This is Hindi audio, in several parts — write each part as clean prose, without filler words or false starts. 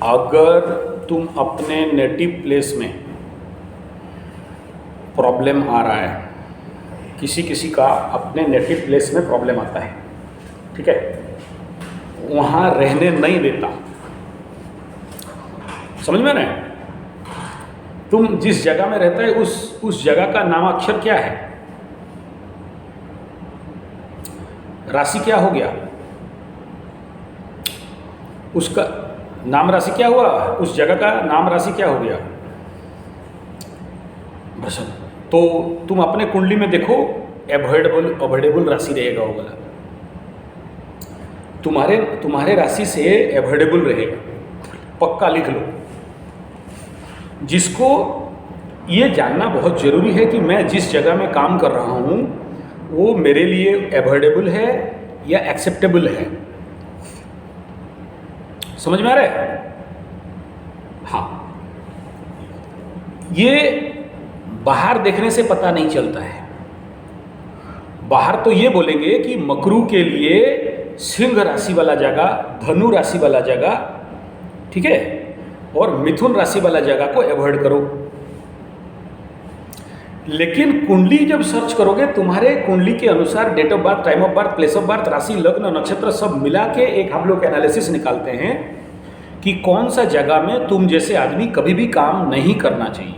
अगर तुम अपने नेटिव प्लेस में प्रॉब्लम आ रहा है, किसी किसी का अपने नेटिव प्लेस में प्रॉब्लम आता है, ठीक है, वहाँ रहने नहीं देता, समझ में ना? तुम जिस जगह में रहता है उस जगह का नामाक्षर क्या है? राशि क्या हो गया? उसका नाम राशि क्या हुआ? उस जगह का नाम राशि क्या हो गया? वृषभ। तो तुम अपने कुंडली में देखो, अवॉइडेबल राशि रहेगा वो वाला, तुम्हारे राशि से अवॉइडेबल रहेगा, पक्का लिख लो। जिसको ये जानना बहुत ज़रूरी है कि मैं जिस जगह में काम कर रहा हूँ वो मेरे लिए अवॉइडेबल है या एक्सेप्टेबल है। समझ में आ रहा है? हाँ, ये बाहर देखने से पता नहीं चलता है। बाहर तो ये बोलेंगे कि मकरू के लिए सिंह राशि वाला जगह, धनु राशि वाला जगह, ठीक है, और मिथुन राशि वाला जगह को अवॉइड करो। लेकिन कुंडली जब सर्च करोगे, तुम्हारे कुंडली के अनुसार date of birth, time of birth, place of birth, राशि, लग्न, नक्षत्र सब मिला के एक हम लोग एनालिसिस निकालते हैं कि कौन सा जगह में तुम जैसे आदमी कभी भी काम नहीं करना चाहिए,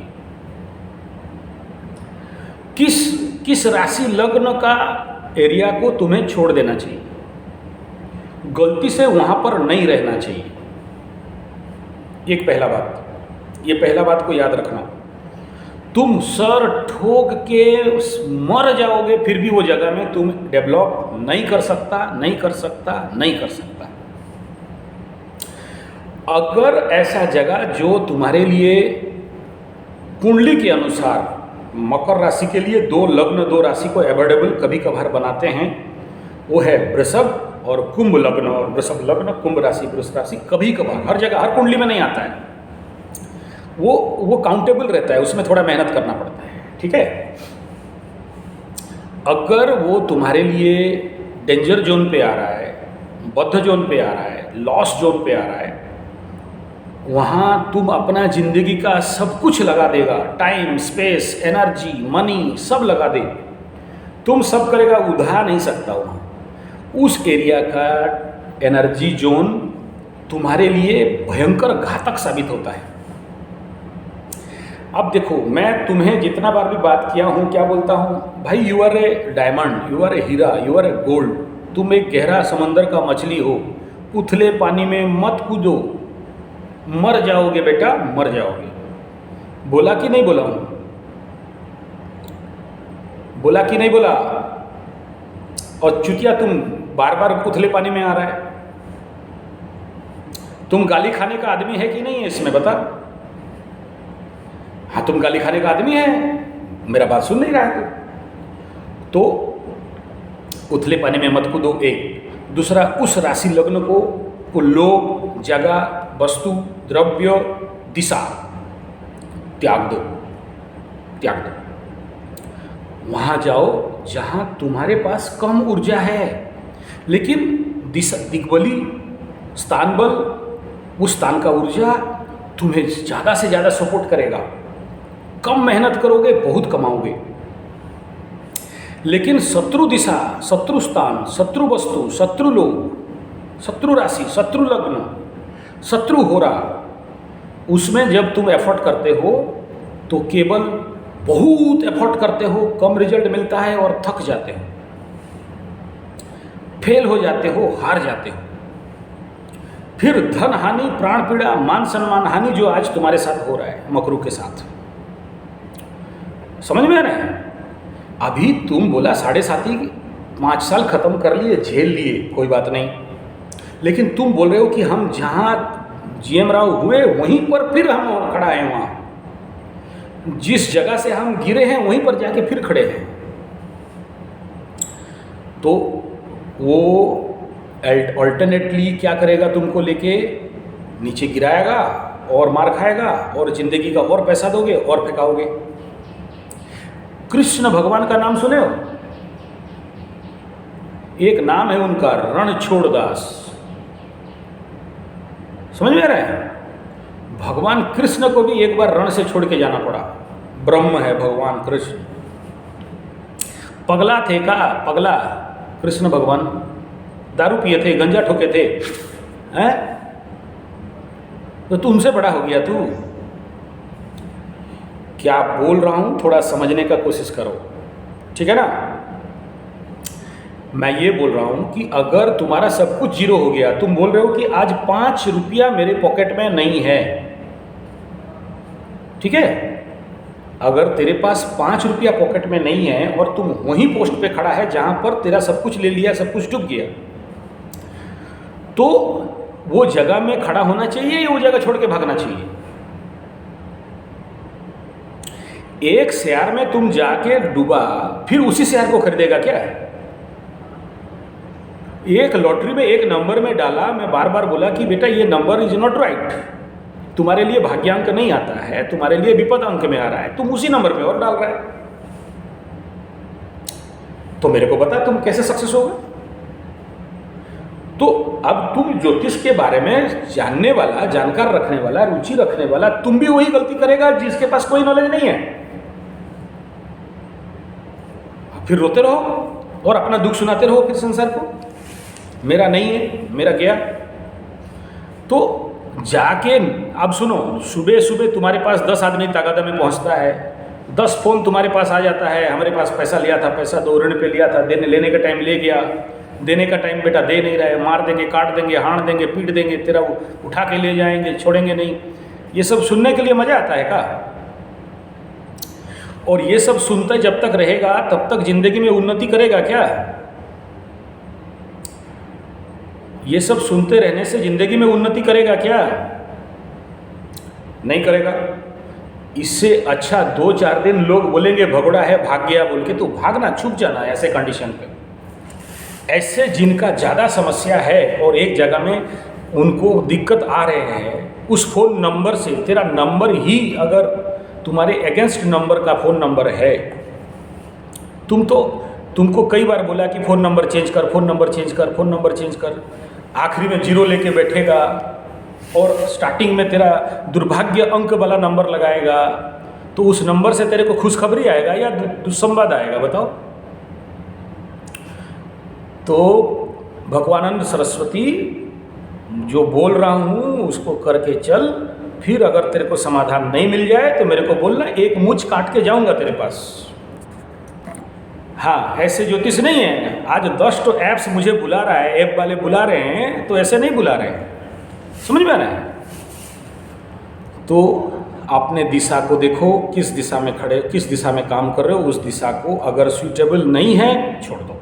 किस राशि लग्न का एरिया को तुम्हें छोड़ देना चाहिए, गलती से वहां पर नहीं रहना चाहिए। एक पहला बात, ये पहला बात को याद रखना। तुम सर ठोक के मर जाओगे फिर भी वो जगह में तुम डेवलप नहीं कर सकता। अगर ऐसा जगह जो तुम्हारे लिए कुंडली के अनुसार, मकर राशि के लिए 2 लग्न 2 राशि को अवॉइडेबल कभी कभार बनाते हैं, वो है वृषभ और कुंभ लग्न, और वृषभ लग्न, कुंभ राशि, वृष राशि कभी कभार, हर जगह, हर कुंडली में नहीं आता है। वो काउंटेबल रहता है, उसमें थोड़ा मेहनत करना पड़ता है, ठीक है। अगर वो तुम्हारे लिए डेंजर जोन पे आ रहा है, बद्ध जोन पे आ रहा है, लॉस जोन पे आ रहा है, वहाँ तुम अपना जिंदगी का सब कुछ लगा देगा, टाइम, स्पेस, एनर्जी, मनी सब लगा दे, तुम सब करेगा, उधा नहीं सकता वहाँ। उस एरिया का एनर्जी जोन तुम्हारे लिए भयंकर घातक साबित होता है। अब देखो, मैं तुम्हें जितना बार भी बात किया हूँ, क्या बोलता हूँ भाई, you are a diamond, you are a हीरा, यू आर ए गोल्ड। तुम एक गहरा समंदर का मछली हो, उथले पानी में मत कूदो, मर जाओगे बेटा, मर जाओगे। बोला कि नहीं बोला हूँ? बोला कि नहीं बोला? और चुतिया तुम बार बार उथले पानी में आ रहा है। तुम गाली खाने का आदमी है कि नहीं है इसमें, बता। हाँ, तुम गाली खाने का आदमी है, मेरा बात सुन नहीं रहा है तो उथले पानी में मत कूदो, एक। दूसरा, उस राशि लग्न को लोग, जगह, वस्तु, द्रव्य, दिशा त्याग दो। वहां जाओ जहां तुम्हारे पास कम ऊर्जा है, लेकिन दिशा, दिग्बली, स्थान बल, उस स्थान का ऊर्जा तुम्हें ज़्यादा से ज़्यादा सपोर्ट करेगा। कम मेहनत करोगे, बहुत कमाओगे। लेकिन शत्रु दिशा, शत्रु स्थान, शत्रु वस्तु, शत्रु लोग, शत्रु राशि, शत्रु लग्न, शत्रु हो रहा, उसमें जब तुम एफर्ट करते हो तो केवल बहुत एफर्ट करते हो, कम रिजल्ट मिलता है और थक जाते हो, फेल हो जाते हो, हार जाते हो। फिर धन हानि, प्राण पीड़ा, मान सम्मान हानि, जो आज तुम्हारे साथ हो रहा है मकरू के साथ। समझ में आ रहा है? अभी तुम बोला 7.5 5 साल खत्म कर लिए, झेल लिए, कोई बात नहीं, लेकिन तुम बोल रहे हो कि हम जहाँ जीएम राव हुए वहीं पर फिर हम खड़ा हैं, वहाँ जिस जगह से हम गिरे हैं वहीं पर जाके फिर खड़े हैं। तो वो अल्टरनेटली क्या करेगा, तुमको लेके नीचे गिराएगा और मार खाएगा, और जिंदगी का और पैसा दोगे और फेंकाओगे। कृष्ण भगवान का नाम सुने हो? एक नाम है उनका, रणछोड़ दास। समझ में आ रहा है? भगवान कृष्ण को भी एक बार रण से छोड़ के जाना पड़ा। ब्रह्म है भगवान कृष्ण। पगला थे का पगला कृष्ण भगवान, दारू पिए थे, गंजा ठोके थे, हैं? तो तुमसे बड़ा हो गया तू। क्या बोल रहा हूं थोड़ा समझने का कोशिश करो, ठीक है ना। मैं ये बोल रहा हूं कि अगर तुम्हारा सब कुछ जीरो हो गया, तुम बोल रहे हो कि आज 5 रुपया मेरे पॉकेट में नहीं है, ठीक है। अगर तेरे पास 5 रुपया पॉकेट में नहीं है और तुम वहीं पोस्ट पे खड़ा है जहां पर तेरा सब कुछ ले लिया, सब कुछ डूब गया, तो वो जगह में खड़ा होना चाहिए या वो जगह छोड़ के भागना चाहिए? एक शेयर में तुम जाके डूबा, फिर उसी शेयर को खरीदेगा क्या? एक लॉटरी में एक नंबर में डाला, मैं बार बार बोला कि बेटा ये नंबर इज नॉट राइट, तुम्हारे लिए भाग्यांक नहीं आता है, तुम्हारे लिए विपद अंक में आ रहा है, तुम उसी नंबर पे और डाल रहा है। तो मेरे को बता तुम कैसे सक्सेस होगा। तो अब तुम ज्योतिष के बारे में जानने वाला, जानकार रखने वाला, रुचि रखने वाला, तुम भी वही गलती करेगा जिसके पास कोई नॉलेज नहीं है। फिर रोते रहो और अपना दुख सुनाते रहो फिर संसार को, मेरा नहीं है, मेरा गया। तो जाके अब सुनो, सुबह सुबह तुम्हारे पास 10 आदमी तगादा में पहुंचता है, 10 फोन तुम्हारे पास आ जाता है, हमारे पास पैसा लिया था, पैसा दो, ऋण पे लिया था, देने लेने का टाइम ले गया, देने का टाइम बेटा दे नहीं रहे, मार देंगे, काट देंगे, हाण देंगे, पीट देंगे, तेरा उठा के ले जाएंगे, छोड़ेंगे नहीं। ये सब सुनने के लिए मजा आता है का? और ये सब सुनते जब तक रहेगा तब तक जिंदगी में उन्नति करेगा क्या? ये सब सुनते रहने से जिंदगी में उन्नति करेगा क्या? नहीं करेगा। इससे अच्छा 2-4 दिन लोग बोलेंगे भगोड़ा है, भाग गया बोल के, तो भागना, छुप जाना ऐसे कंडीशन पे। ऐसे जिनका ज़्यादा समस्या है और एक जगह में उनको दिक्कत आ रहे हैं, उस फोन नंबर से, तेरा नंबर ही अगर तुम्हारे अगेंस्ट नंबर का फ़ोन नंबर है, तुमको कई बार बोला कि फ़ोन नंबर चेंज कर, फ़ोन नंबर चेंज कर, फ़ोन नंबर चेंज कर, आखिरी में 0 लेके बैठेगा और स्टार्टिंग में तेरा दुर्भाग्य अंक वाला नंबर लगाएगा, तो उस नंबर से तेरे को खुशखबरी आएगा या दुस्संवाद आएगा, बताओ। तो भगवानंद सरस्वती जो बोल रहा हूँ उसको करके चल, फिर अगर तेरे को समाधान नहीं मिल जाए तो मेरे को बोलना, एक मूंछ काट के जाऊंगा तेरे पास। हाँ, ऐसे ज्योतिष नहीं है। आज 10 तो ऐप्स मुझे बुला रहा है, ऐप वाले बुला रहे हैं, तो ऐसे नहीं बुला रहे हैं, समझ में आ रहा है। तो अपने दिशा को देखो, किस दिशा में खड़े, किस दिशा में काम कर रहे हो, उस दिशा को अगर सूटेबल नहीं है छोड़ दो।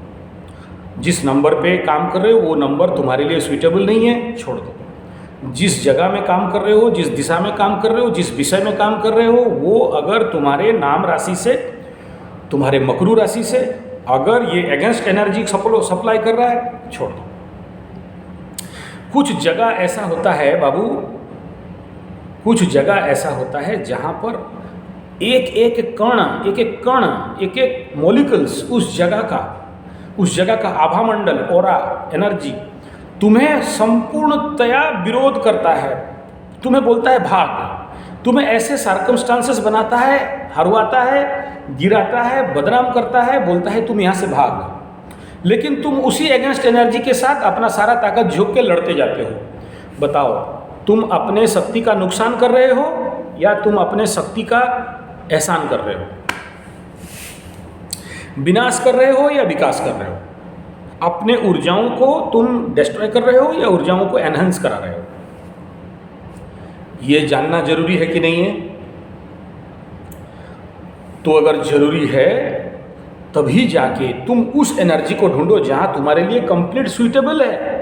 जिस नंबर पे काम कर रहे हो वो नंबर तुम्हारे लिए सूटेबल नहीं है, छोड़ दो। जिस जगह में काम कर रहे हो, जिस दिशा में काम कर रहे हो, जिस विषय में काम कर रहे हो, वो अगर तुम्हारे नाम राशि से, तुम्हारे मकरू राशि से अगर ये अगेंस्ट एनर्जी सप्लाई कर रहा है, छोड़ दो। कुछ जगह ऐसा होता है बाबू, कुछ जगह ऐसा होता है जहाँ पर एक एक कण, एक एक मॉलिक्यूल्स उस जगह का आभा मंडल, ऑरा, एनर्जी तुम्हें संपूर्णतया विरोध करता है, तुम्हें बोलता है भाग, तुम्हें ऐसे सर्कमस्टांसेस बनाता है, हरवाता है, गिराता है, बदनाम करता है, बोलता है तुम यहाँ से भाग। लेकिन तुम उसी अगेंस्ट एनर्जी के साथ अपना सारा ताकत झोंक के लड़ते जाते हो। बताओ, तुम अपने शक्ति का नुकसान कर रहे हो या तुम अपने शक्ति का एहसान कर रहे हो? विनाश कर रहे हो या विकास कर रहे हो? अपने ऊर्जाओं को तुम डिस्ट्रॉय कर रहे हो या ऊर्जाओं को एनहांस करा रहे हो? ये जानना जरूरी है कि नहीं है? तो अगर जरूरी है तभी जाके तुम उस एनर्जी को ढूंढो जहां तुम्हारे लिए कंप्लीट सूटेबल है।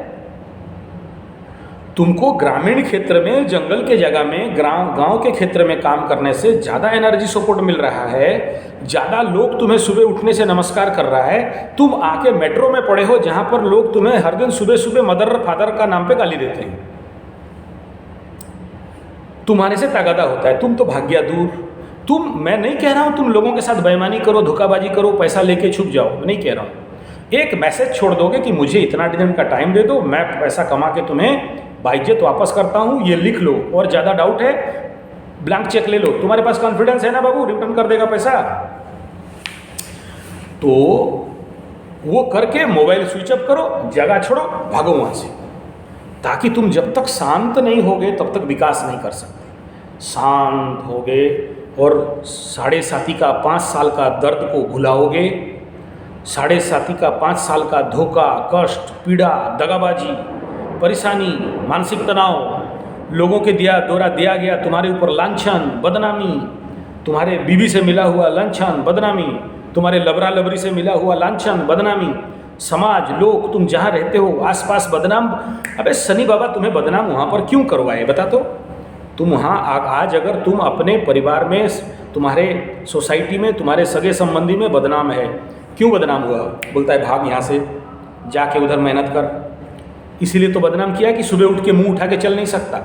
तुमको ग्रामीण क्षेत्र में, जंगल के जगह में, गांव के क्षेत्र में काम करने से ज़्यादा एनर्जी सपोर्ट मिल रहा है, ज़्यादा लोग तुम्हें सुबह उठने से नमस्कार कर रहा है। तुम आके मेट्रो में पड़े हो जहाँ पर लोग तुम्हें हर दिन सुबह सुबह मदर फादर का नाम पे गाली देते हैं, तुम्हारे से तगादा होता है, तुम तो भाग्या दूर। मैं नहीं कह रहा हूँ तुम लोगों के साथ बेईमानी करो, धोखाबाजी करो, पैसा लेके छुप जाओ, नहीं कह रहा हूँ। एक मैसेज छोड़ दोगे कि मुझे इतना दिन का टाइम दे दो, मैं पैसा कमा के तुम्हें बाइज्जत वापस करता हूँ, ये लिख लो, और ज़्यादा डाउट है ब्लैंक चेक ले लो, तुम्हारे पास कॉन्फिडेंस है ना बाबू, रिटर्न कर देगा पैसा। तो वो करके मोबाइल स्विच ऑफ करो, जगह छोड़ो, भागो वहाँ से, ताकि तुम जब तक शांत नहीं होगे तब तक विकास नहीं कर सकते। शांत होगे और साढ़े साथी का 5 साल का दर्द को भुलाओगे, साढ़े साथी का 5 साल का धोखा, कष्ट, पीड़ा, दगाबाजी, परेशानी, मानसिक तनाव, लोगों के द्वारा दिया गया तुम्हारे ऊपर लांछन, बदनामी, तुम्हारे बीवी से मिला हुआ लांछन, बदनामी, तुम्हारे लबरा लबरी से मिला हुआ लांछन, बदनामी, समाज, लोग, तुम जहाँ रहते हो आसपास बदनाम। अबे शनि बाबा तुम्हें बदनाम वहाँ पर क्यों करवाए बता तो? तुम वहाँ आज अगर तुम अपने परिवार में, तुम्हारे सोसाइटी में, तुम्हारे सगे संबंधी में बदनाम है, क्यों बदनाम हुआ? बोलता है भाग यहाँ से, जाके उधर मेहनत कर। इसीलिए तो बदनाम किया कि सुबह उठ के मुंह उठा के चल नहीं सकता।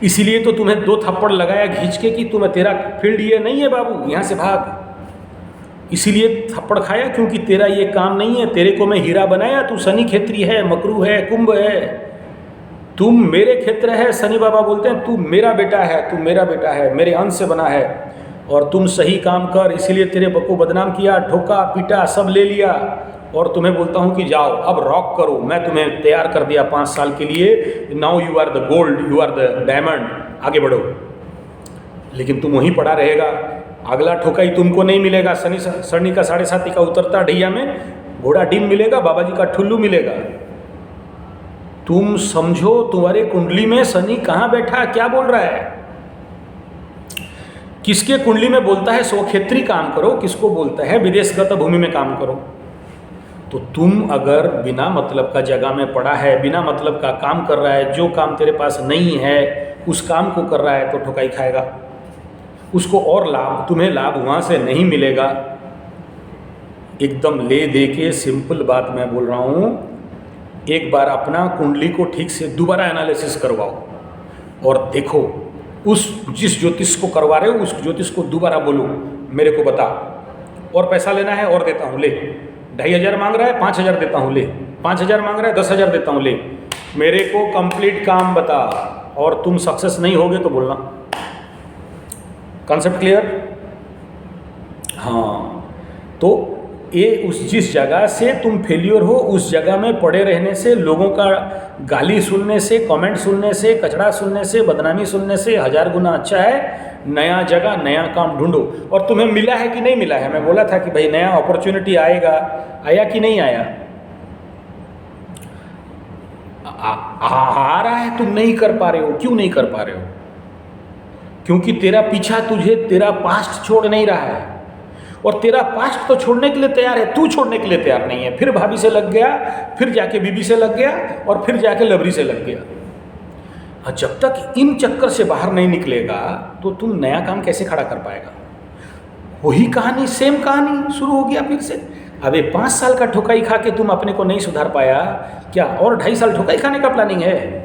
इसीलिए तो तुम्हें 2 थप्पड़ लगाया खींच के कि तुम्हें, तेरा फील्ड ये नहीं है बाबू, यहाँ से भाग। इसीलिए थप्पड़ खाया क्योंकि तेरा ये काम नहीं है, तेरे को मैं हीरा बनाया, तू शनि क्षेत्री है, मकरू है, कुंभ है, तुम मेरे क्षेत्र है। शनि बाबा बोलते हैं तू मेरा बेटा है, तू मेरा बेटा है, मेरे अंश से बना है, और तुम सही काम कर। इसीलिए तेरे को बदनाम किया, ठोका पीटा, सब ले लिया, और तुम्हें बोलता हूँ कि जाओ अब रॉक करो, मैं तुम्हें तैयार कर दिया 5 साल के लिए, now you are the gold, you are the diamond, आगे बढ़ो। लेकिन तुम वहीं पड़ा रहेगा, अगला ठोकाई तुमको नहीं मिलेगा। शनि का 7.5 का उतरता ढैया में घोड़ा डिम मिलेगा, बाबा जी का ठुल्लू मिलेगा। तुम समझो तुम्हारे कुंडली में शनि कहाँ बैठा, क्या बोल रहा है, किसके कुंडली में बोलता है स्वक्षेत्री काम करो, किसको बोलता है विदेशगत भूमि में काम करो। तो तुम अगर बिना मतलब का जगह में पड़ा है, बिना मतलब का काम कर रहा है, जो काम तेरे पास नहीं है उस काम को कर रहा है, तो ठोकाई खाएगा। उसको और लाभ, तुम्हें लाभ वहाँ से नहीं मिलेगा। एकदम ले दे के सिंपल बात मैं बोल रहा हूँ, एक बार अपना कुंडली को ठीक से दोबारा एनालिसिस करवाओ और देखो, उस जिस ज्योतिष को करवा रहे हो उस ज्योतिष को दोबारा बोलो, मेरे को बता, और पैसा लेना है और देता हूँ, ले 2,500 मांग रहा है 5,000 देता हूँ, ले 5,000 मांग रहा है 10,000 देता हूँ, ले, मेरे को कंप्लीट काम बता, और तुम सक्सेस नहीं होगे तो बोलना। Concept clear? हाँ, तो ये उस जिस जगह से तुम फेल्योर हो उस जगह में पड़े रहने से, लोगों का गाली सुनने से, कमेंट सुनने से, कचड़ा सुनने से, बदनामी सुनने से 1000 गुना अच्छा है नया जगह नया काम ढूंढो। और तुम्हें मिला है कि नहीं मिला है? मैं बोला था कि भाई नया अपॉर्चुनिटी आएगा, आया कि नहीं आया? आ रहा है, तुम नहीं कर पा रहे हो। क्यों नहीं कर पा रहे हो? क्योंकि तेरा पीछा तुझे तेरा पास्ट छोड़ नहीं रहा है, और तेरा पास्ट तो छोड़ने के लिए तैयार है, तू छोड़ने के लिए तैयार नहीं है। फिर भाभी से लग गया, फिर जाके बीबी से लग गया, और फिर जाके लबरी से लग गया। जब तक इन चक्कर से बाहर नहीं निकलेगा तो तुम नया काम कैसे खड़ा कर पाएगा? वही कहानी, सेम कहानी शुरू हो गया फिर से। अबे 5 साल का ठोकाई खा के तुम अपने को नहीं सुधार पाया क्या, और 2.5 साल ठोकाई खाने का प्लानिंग है?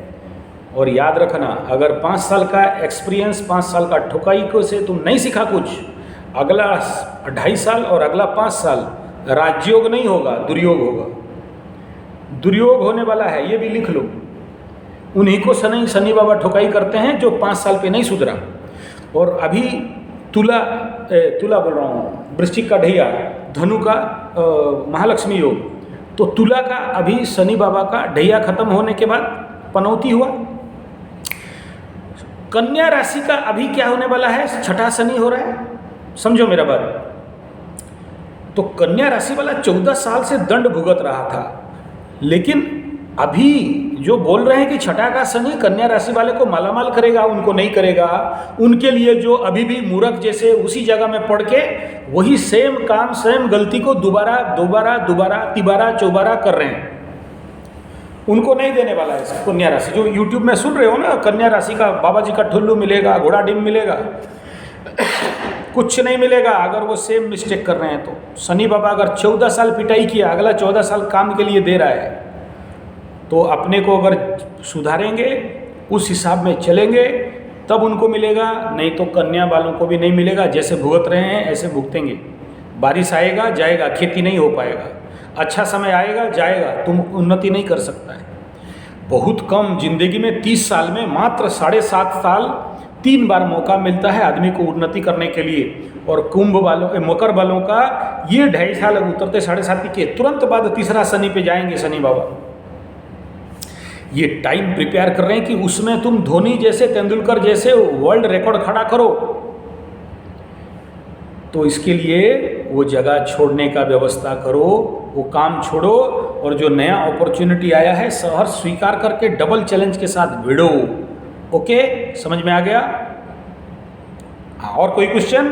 और याद रखना, अगर 5 साल का एक्सपीरियंस, 5 साल का ठोकाई को से तुम नहीं सीखा कुछ, अगला 2.5 साल और अगला 5 साल राजयोग नहीं होगा, दुर्योग होगा। दुर्योग होने वाला है, ये भी लिख लो। उन्हीं को शनि बाबा ठोकाई करते हैं जो 5 साल पे नहीं सुधरा। और अभी तुला बोल रहा हूँ, वृश्चिक का ढैया, धनु का महालक्ष्मी योग, तो तुला का अभी शनि बाबा का ढैया खत्म होने के बाद पनौती हुआ। कन्या राशि का अभी क्या होने वाला है? 6ठा शनि हो रहा है, समझो मेरा बात। तो कन्या राशि वाला 14 साल से दंड भुगत रहा था, लेकिन अभी जो बोल रहे हैं कि 6ठा का शनि कन्या राशि वाले को मालामाल करेगा, उनको नहीं करेगा। उनके लिए जो अभी भी मूर्ख जैसे उसी जगह में पड़ के वही सेम काम, सेम गलती को दोबारा तिबारा चौबारा कर रहे हैं, उनको नहीं देने वाला है कन्या राशि। जो यूट्यूब में सुन रहे हो ना, कन्या राशि का बाबा जी का ठुल्लू मिलेगा, घोड़ा डिम मिलेगा, कुछ नहीं मिलेगा अगर वो सेम मिस्टेक कर रहे हैं। तो शनि बाबा अगर 14 साल पिटाई किया, अगला 14 साल काम के लिए दे रहा है, तो अपने को अगर सुधारेंगे, उस हिसाब में चलेंगे, तब उनको मिलेगा। नहीं तो कन्या वालों को भी नहीं मिलेगा। जैसे भुगत रहे हैं ऐसे भुगतेंगे। बारिश आएगा जाएगा, खेती नहीं हो पाएगा। अच्छा समय आएगा जाएगा, तुम उन्नति नहीं कर सकता है। बहुत कम, जिंदगी में 30 साल में मात्र 7.5 साल 3 बार मौका मिलता है आदमी को उन्नति करने के लिए। और कुंभ वालों, मकर वालों का ये 2.5 साल उतरते 7.5 के तुरंत बाद तीसरा शनि पे जाएंगे शनि बाबा। ये टाइम प्रिपेयर कर रहे हैं कि उसमें तुम धोनी जैसे, तेंदुलकर जैसे वर्ल्ड रिकॉर्ड खड़ा करो। तो इसके लिए वो जगह छोड़ने का व्यवस्था करो, वो काम छोड़ो, और जो नया अपॉर्चुनिटी आया है सहर्ष स्वीकार करके डबल चैलेंज के साथ भिड़ो। ओके, समझ में आ गया? हाँ, और कोई क्वेश्चन?